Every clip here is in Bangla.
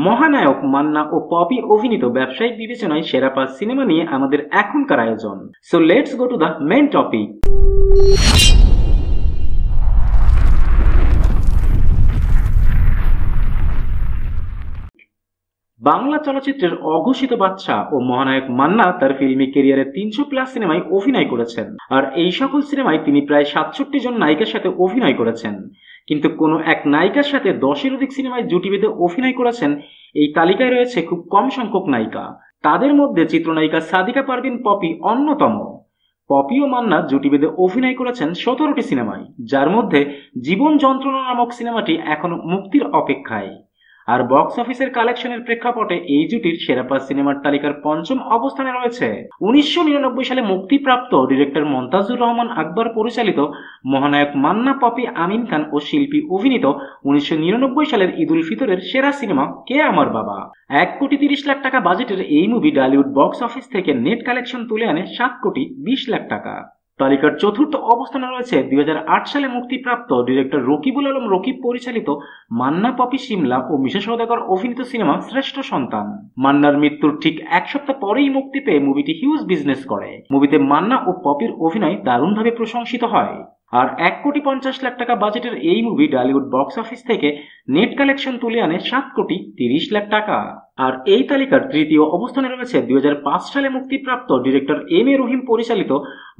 মহানায়ক মান্না ও পপি অভিনীত ব্যবসায়িক বিবেচনায় সেরা ৫ সিনেমা নিয়ে আমাদের এখনকার আয়োজন। So let's go to the main topic. Bangla চলচ্চিত্রের অঘোষিত বাদশা ও মহানায়ক মান্না তার ফিল্মি ক্যারিয়ারে ৩০০+ সিনেমায় অভিনয় করেছেন, আর এই সকল সিনেমায় তিনি প্রায় ৬৭ জন নায়িকার সাথে অভিনয় করেছেন। কিন্তু কোনো এক নায়িকার সাথে ১০-এর অধিক সিনেমায় জুটি বেঁধে অভিনয় করেছেন এই তালিকায় রয়েছে খুব কম সংখ্যক নায়িকা। তাদের মধ্যে চিত্রনায়িকা সাদিকা পারভিন পপি অন্যতম। পপি ও মান্না জুটি বেঁধে অভিনয় করেছেন ১৭টি সিনেমায়, যার মধ্যে জীবন যন্ত্রণা নামক সিনেমাটি এখনো মুক্তির অপেক্ষায়। আর বক্স অফিসের কালেকশনের প্রেক্ষাপটে এই জুটির সেরা ৫ সিনেমার তালিকার পঞ্চম অবস্থানে রয়েছে ১৯৯৯ সালে মুক্তিপ্রাপ্ত ডিরেক্টর মন্তাজুর রহমান আকবর পরিচালিত মহানায়ক মান্না, পপি, আমিন খান ও শিল্পী অভিনীত ১৯৯৯ সালের ঈদ উল ফিতরের সেরা সিনেমা কে আমার বাবা। ১,৩০,০০,০০০ টাকা বাজেটের এই মুভি ডালিউড বক্স অফিস থেকে নেট কালেকশন তুলে আনে ৭,২০,০০,০০০ টাকা। তালিকার চতুর্থ অবস্থানে রয়েছে ২০০৮ সালে মুক্তিপ্রাপ্ত ডিরেক্টর রকিবুল আলম রকিব পরিচালিত মান্না, পপি, শিমলা ও মিশা সওদাগর অভিনীত সিনেমা শ্রেষ্ঠ সন্তান। মান্নার মৃত্যুর ঠিক এক সপ্তাহ পরেই মুক্তি পেয়ে মুভিটি হিউজ বিজনেস করে। মুভিতে মান্না ও পপির অভিনয় দারুণভাবে প্রশংসিত হয়। আর ১,৫০,০০,০০০ টাকা বাজেটের এই মুভি ডালিউড বক্স অফিস থেকে নেট কালেকশন তুলে আনে ৭,৩০,০০,০০০ টাকা। আর এই তালিকার তৃতীয় অবস্থানে রয়েছে ২০০৫ সালে মুক্তিপ্রাপ্ত ডিরেক্টর এম এ রহিম পরিচালিত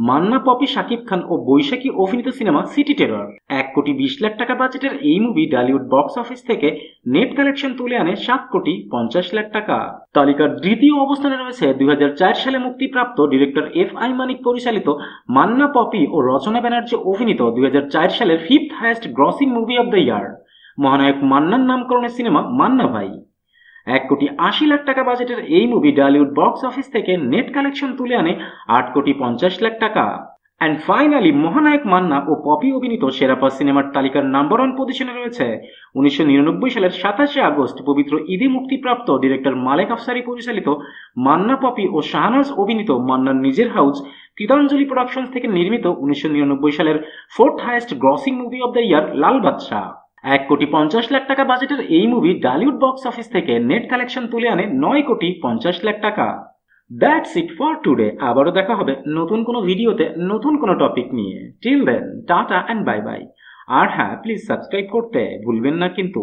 মান্না, পপি, শাকিব খান ও বৈশাখী অভিনীত সিনেমা সিটি টেরর। ১,২০,০০,০০০ টাকা বাজেটের এই মুভি ডালিউড বক্স অফিস থেকে নেট কালেকশন তুলে আনে ৭,৫০,০০,০০০ টাকা। তালিকার দ্বিতীয় অবস্থানে রয়েছে ২০০৪ সালে মুক্তিপ্রাপ্ত ডিরেক্টর এফ আই মানিক পরিচালিত মান্না, পপি ও রচনা ব্যানার্জি অভিনীত ২০০৪ সালের 5th highest grossing movie of the ইয়ার মহানায়ক মান্নার নামকরণের সিনেমা মান্না ভাই। ১,৮০,০০,০০০ টাকা বাজেটের এই মুভি ডালিউড বক্স অফিস থেকে নেট কালেকশন তুলে আনে ৮,৫০,০০,০০০ টাকা। অ্যান্ড ফাইনালি মহানায়ক মান্না ও পপি অভিনীত সেরা ৫ সিনেমার তালিকার নাম্বার 1 পজিশনে রয়েছে ১৯৯৯ সালের ২৭শে আগস্ট পবিত্র ঈদে মুক্তিপ্রাপ্ত ডিরেক্টর মালেক আফসারি পরিচালিত মান্না, পপি ও শাহনাজ অভিনীত মান্নার নিজের হাউস গীতাঞ্জলি প্রোডাকশনস থেকে নির্মিত ১৯৯৯ সালের 4th highest grossing movie of the year Lal Badshah. ১,৫০,০০,০০০ টাকা বাজেটের এই মুভি ডালিউড বক্স অফিস থেকে নেট কালেকশন তুলে আনে ৯,৫০,০০,০০০ টাকা। That's it for today. আবারও দেখা হবে নতুন কোনো ভিডিওতে নতুন কোনো টপিক নিয়ে। Till then tata and bye bye. আর হ্যাঁ, প্লিজ সাবস্ক্রাইব করতে ভুলবেন না কিন্তু।